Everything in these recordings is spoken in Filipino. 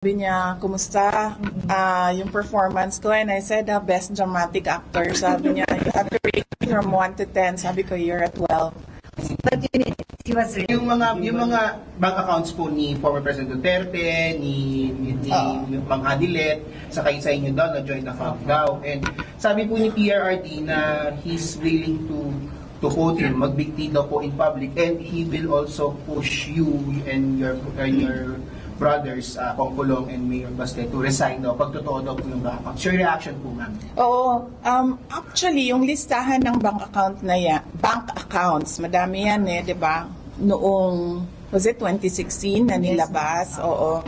Sabi niya, kumusta yung performance ko? And I said, best dramatic actor. Sabi niya, you have to rate from 1 to 10. Sabi ko, you're at 12. But he was really... Yung mga bank accounts po ni former President Duterte, ni Mang Adilet, saka sa inyo daw, na joint account daw. And sabi po ni PRRD na he's willing to quote him, magbigti daw po in public, and he will also push you and your brothers, Kong Kulong and Mayor Baste, to resign daw, pag totoo daw po yung bank account. Your reaction po, ma'am? Oo. Actually, yung listahan ng bank account na yan, bank accounts, madami yan di ba? Noong, was it 2016 na nilabas? Yes. Oo.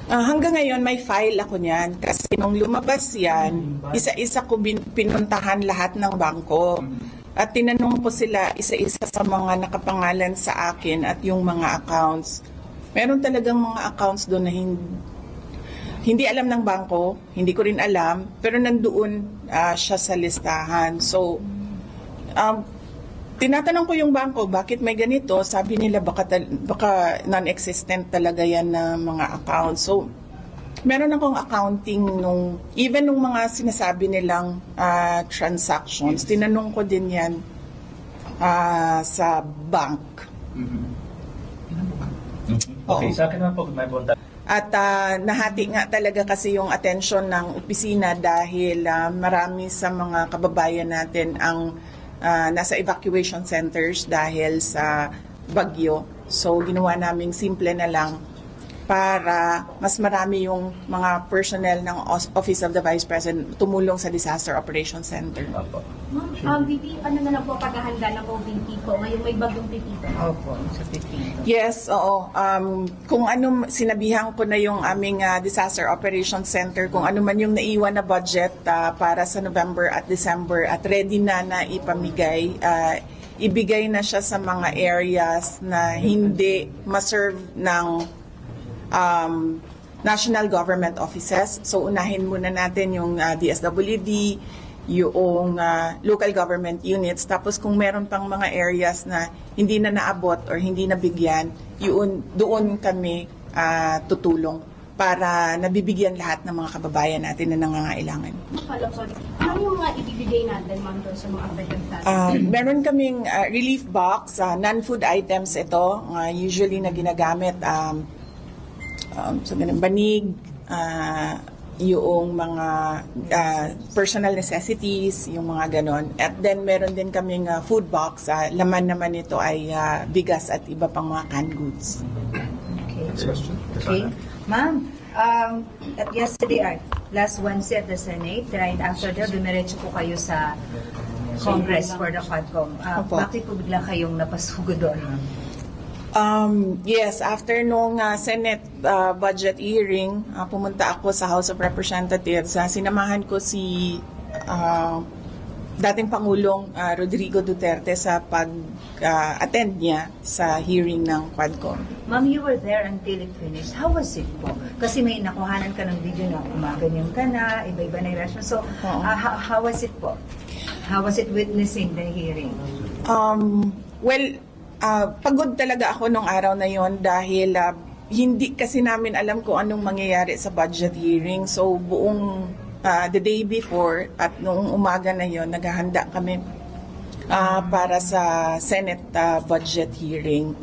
Hanggang ngayon, may file ako niyan. Kasi nung lumabas yan, isa-isa ko pinuntahan lahat ng bangko. At tinanong ko sila isa-isa sa mga nakapangalan sa akin at yung mga accounts. Meron talagang mga accounts doon na hindi alam ng bangko, hindi ko rin alam, pero nandoon siya sa listahan. So, tinatanong ko yung bangko, bakit may ganito? Sabi nila baka non-existent talaga yan na mga accounts. So, meron akong accounting even nung mga sinasabi nilang transactions, tinanong ko din yan sa bank. Okay, sa akin naman po, may punta. At nahati nga talaga kasi yung atensyon ng opisina dahil marami sa mga kababayan natin ang nasa evacuation centers dahil sa bagyo. So ginawa naming simple na lang para mas marami yung mga personnel ng Office of the Vice President tumulong sa Disaster Operations Center. Ma'am, VP, ano na lang po paghahanda ng OVP ko? Ngayon may bagyong Pepito. Opo, sa Pepito. Yes, oo. Kung ano, sinabihan ko na yung aming Disaster Operations Center, kung ano man yung naiwan na budget para sa November at December at ready na ipamigay, ibigay na siya sa mga areas na hindi maserve ng national government offices. So unahin muna natin yung DSWD, yung local government units. Tapos kung meron pang mga areas na hindi na naabot or hindi nabigyan, doon kami tutulong para nabibigyan lahat ng mga kababayan natin na nangangailangan. Ano yung mga ibibigay natin, ma'am, doon sa mga affected meron kaming relief box, non-food items ito, usually na ginagamit, banig, yung mga personal necessities, yung mga ganon. At then meron din kaming food box, laman naman ito ay bigas at iba pang mga canned goods. Okay. Ma'am, at yesterday, last Wednesday at the Senate, right after that, dumiretso po kayo sa Congress for the Quadcom. Bakit po bigla kayong napasugo doon? Yes, after nung Senate budget hearing, pumunta ako sa House of Representatives. Sinamahan ko si dating Pangulong Rodrigo Duterte sa pag-attend niya sa hearing ng Quadcom. Ma'am, you were there until it finished. How was it po? Kasi may nakuhanan ka ng video na umaganyan ka na, iba-iba na yung reaction. So, how was it po? How was it witnessing the hearing? Pagod talaga ako nung araw na yon dahil hindi kasi namin alam kung anong mangyayari sa budget hearing. So buong the day before at nung umaga na yon naghahanda kami para sa Senate budget hearing.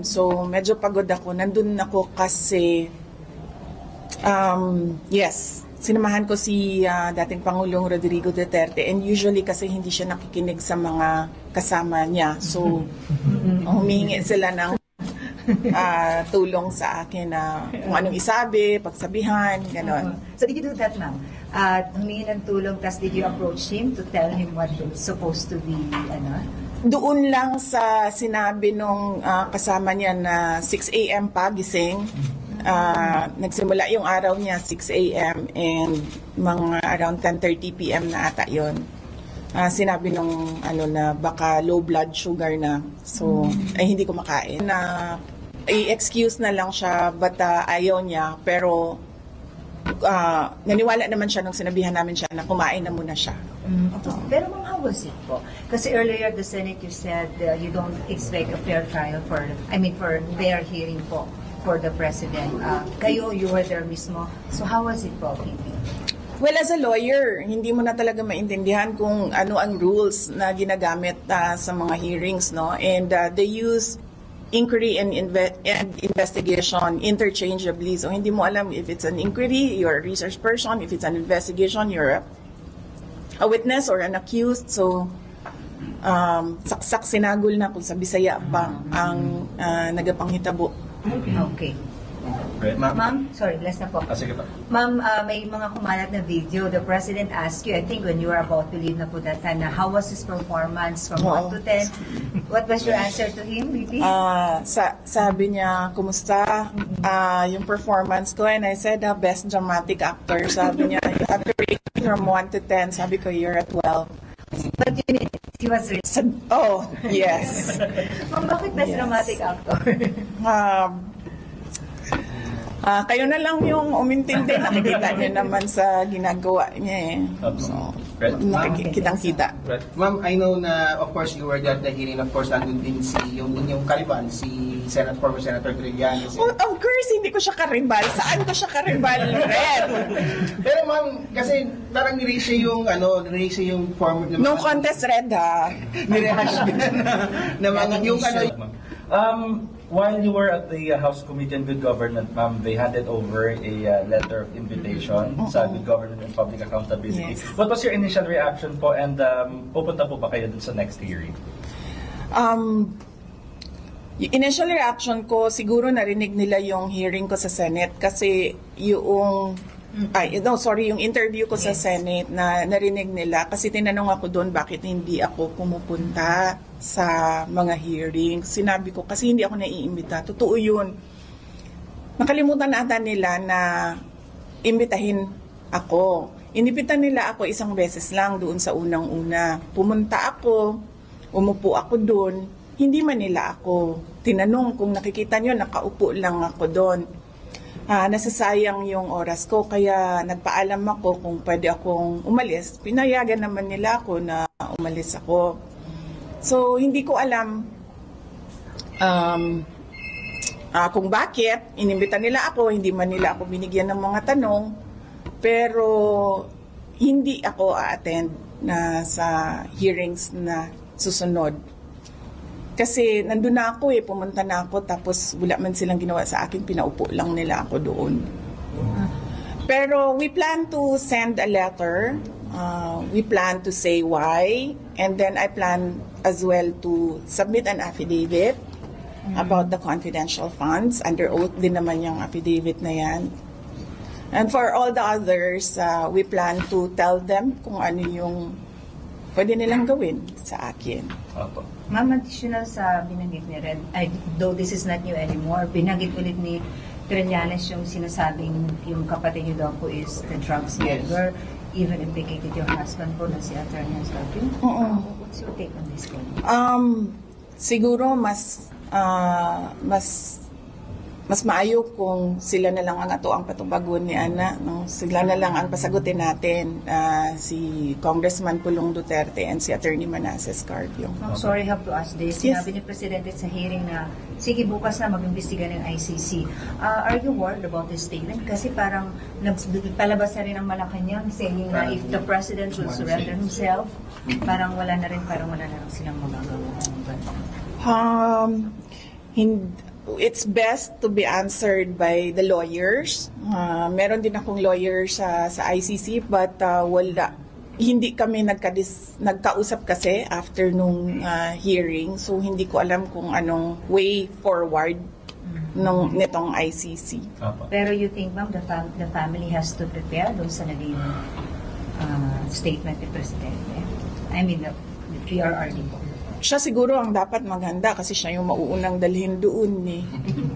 So medyo pagod ako. Nandun ako kasi sinamahan ko si dating Pangulong Rodrigo Duterte, and usually kasi hindi siya nakikinig sa mga kasama niya. So, humingi sila ng tulong sa akin na kung anong isabi, pagsabihan, gano'n. So, did you do that, ma'am? Humingi ng tulong, tas did you approach him to tell him what it's supposed to be, Doon lang sa sinabi nung kasama niya na 6 a.m. pa gising. Nagsimula yung araw niya 6 a.m. and mga around 10:30 p.m. na ata yun. Sinabi nung na baka low blood sugar na, so ay hindi ko makain. I-excuse na lang siya but ayaw niya, pero naniwala naman siya nung sinabihan namin siya na kumain na muna siya. Pero ma'am, how was it po? Kasi earlier the Senate you said you don't expect a fair trial for their hearing po. for the president. Kayo, you were there mismo. So how was it po, VP? Well, as a lawyer, hindi mo na talaga maintindihan kung ano ang rules na ginagamit sa mga hearings, no? And they use inquiry and investigation interchangeably. So hindi mo alam if it's an inquiry, you're a research person. If it's an investigation, you're a witness or an accused. So saksak sinagol na kung sa Bisaya pa ang nagapanghitabo. Okay. Right. Ma'am, sorry, last na po. Sige pa. Ma'am, may mga kumalat na video. The President asked you, I think when you were about to leave na po that time, na how was his performance from 1 to 10? What was your answer to him, VP? Sabi niya, kumusta yung performance ko? And I said, best dramatic actor. Sabi niya, you have to rate from 1 to 10. Sabi ko, you're at 12. But he was really... Oh, yes. Ma'am, bakit best Yes. dramatic actor? Kayo na lang yung umintindi. Nakikita niyo naman sa ginagawa niya eh. So, nakikitang-kita. Right. Ma'am, I know na, of course, you were at the hearing. Of course, nandun din yung inyong kariban, si former Senator Trillanes. Well, of course, hindi ko siya karibal. Saan ko siya karibal, Red? Pero ma'am, kasi parang niraise siya yung former... No contest, Red, ha? Nirehash na mga yung While you were at the House Committee on Good Governance, ma'am, they handed over a letter of invitation sa Good Governance and Public Accountability. Yes. What was your initial reaction po, and pupunta po ba kayo dun sa next hearing? Yung initial reaction ko, siguro narinig nila yung hearing ko sa Senate kasi yung interview ko sa Senate na narinig nila kasi tinanong ako doon bakit hindi ako pumupunta sa mga hearing. Sinabi ko kasi hindi ako naiimbita. Totoo yun. Nakalimutan ata nila na imbitahin ako. Inimbitan nila ako isang beses lang doon sa unang-una. Pumunta ako, umupo ako doon. Hindi man nila ako tinanong kung nakikita nyo, nakaupo lang ako doon. Nasasayang yung oras ko, kaya nagpaalam ako kung pwede akong umalis. Pinayagan naman nila ako na umalis ako. So, hindi ko alam kung bakit. Inimbitan nila ako, hindi man nila ako binigyan ng mga tanong. Pero, hindi ako a-attend na sa hearings na susunod. Kasi nandun na ako pumunta na ako tapos wala man silang ginawa sa akin, pinaupo lang nila ako doon. Pero we plan to send a letter, we plan to say why, and then I plan as well to submit an affidavit about the confidential funds. Under oath din naman yung affidavit na yan. And for all the others, we plan to tell them kung ano yung pwede nilang gawin sa akin. Opo. Ma'am, additional sa binanggit ni Red, though this is not new anymore, binanggit ulit ni Trillanes yung sinasabing yung kapatid niyo daw po is the drug smuggler, even implicated your husband po na si Attorney Salvin. What's your take on this one? Siguro mas maayo kung sila na lang ang ato ang patubagon ni Ana. No? Sila na lang ang pasagutin natin, si Congressman Pulong Duterte and si Attorney Manasseh Carpio. I'm sorry, I have to ask this. Yes. Sinabi ni Presidente sa hearing na, sige, bukas na mag-imbestiga ng ICC. Are you worried about this statement? Kasi parang palabas na rin ang Malacanang saying na if the President will surrender himself, parang wala na rin silang magagawa. It's best to be answered by the lawyers. Meron din akong lawyer sa ICC, but hindi kami nagkausap kasi after nung hearing, so hindi ko alam kung anong way forward nitong ICC. Pero you think, ma'am, the family has to prepare doon sa naging statement ni Presidente? I mean, the PRRD po. Siya siguro ang dapat maghanda kasi siya yung mauunang dalhin doon eh.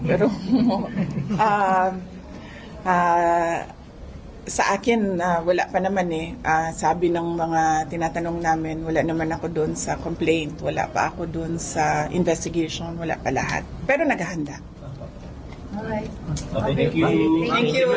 Pero sa akin, wala pa naman eh. Sabi ng mga tinatanong namin, wala naman ako doon sa complaint, wala pa ako doon sa investigation, wala pa lahat. Pero naghahanda. Alright. Okay, thank you. Thank you.